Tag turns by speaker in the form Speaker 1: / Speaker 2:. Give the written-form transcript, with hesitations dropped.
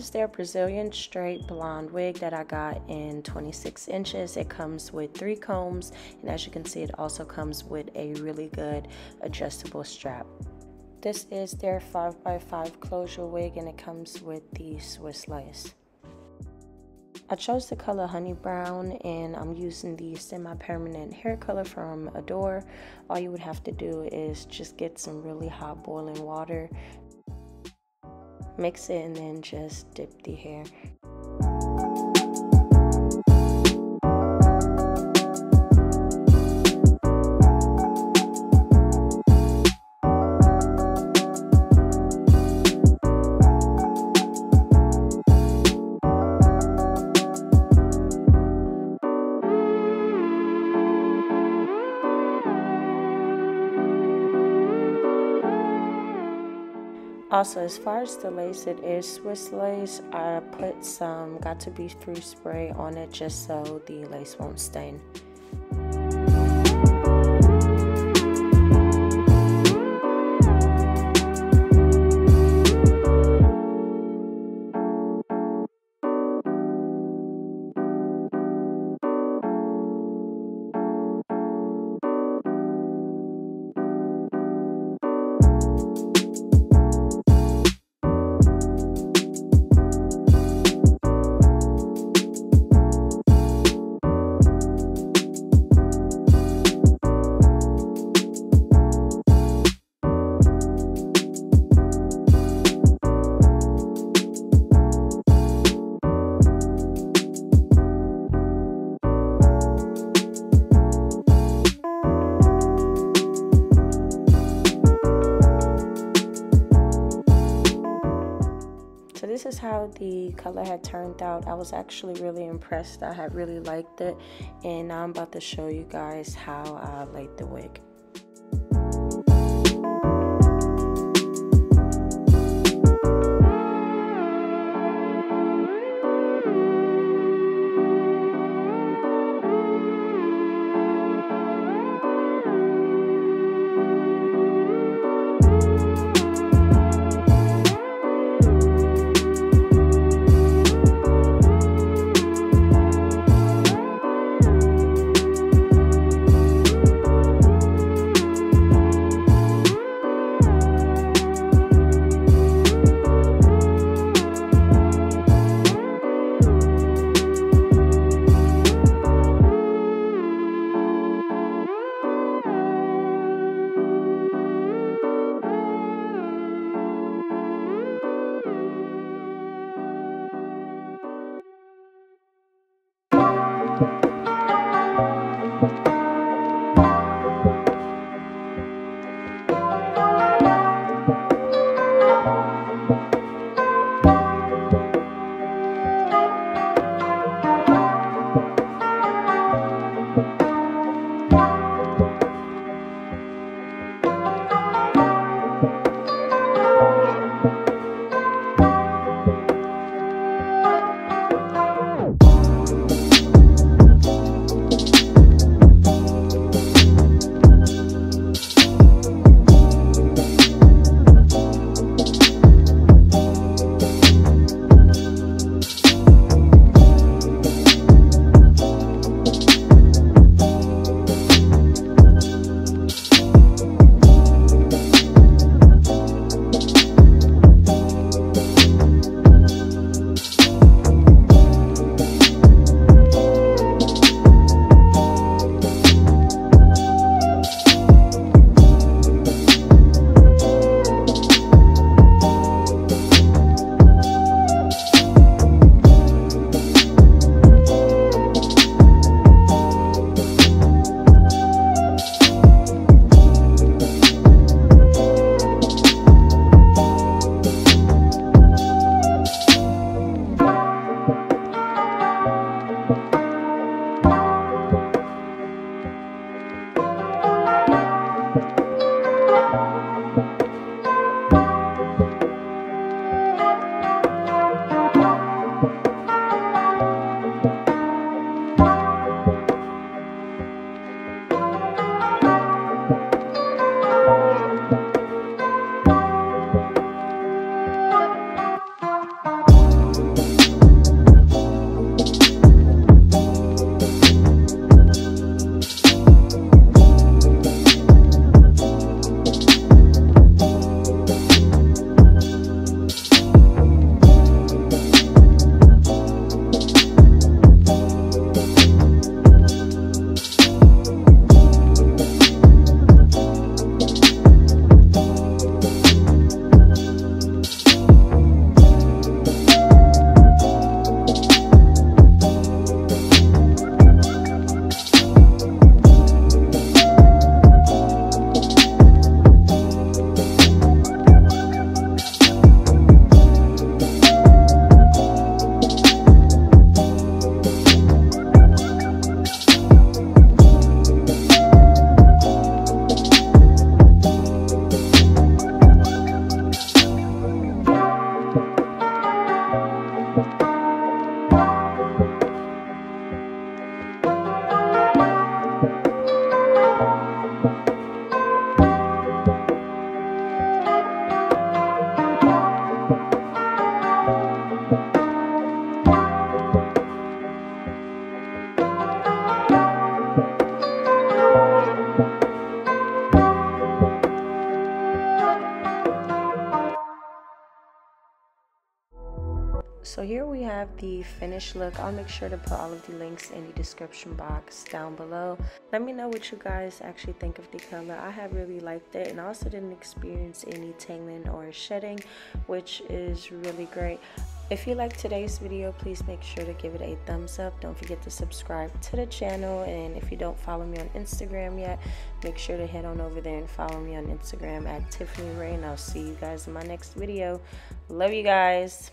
Speaker 1: is their Brazilian straight blonde wig that I got in 26 inches. It comes with 3 combs, and as you can see, it also comes with a really good adjustable strap. This is their 5x5 closure wig, and it comes with the Swiss lace. I chose the color honey brown, and I'm using the semi-permanent hair color from Adore. All you would have to do is just get some really hot boiling water, mix it, and then just dip the hair. Also, as far as the lace, it is Swiss lace. I put some Got To Be Free spray on it just so the lace won't stain. So this is how the color had turned out. I was actually really impressed. I had really liked it, and now I'm about to show you guys how I laid the wig. have the finished look. I'll make sure to put all of the links in the description box down below. Let me know what you guys actually think of the color. I have really liked it, and I also didn't experience any tangling or shedding, which is really great. If you liked today's video, please make sure to give it a thumbs up. Don't forget to subscribe to the channel, and if you don't follow me on Instagram yet, make sure to head on over there and follow me on Instagram at Tiffany Ray, and I'll see you guys in my next video. Love you guys.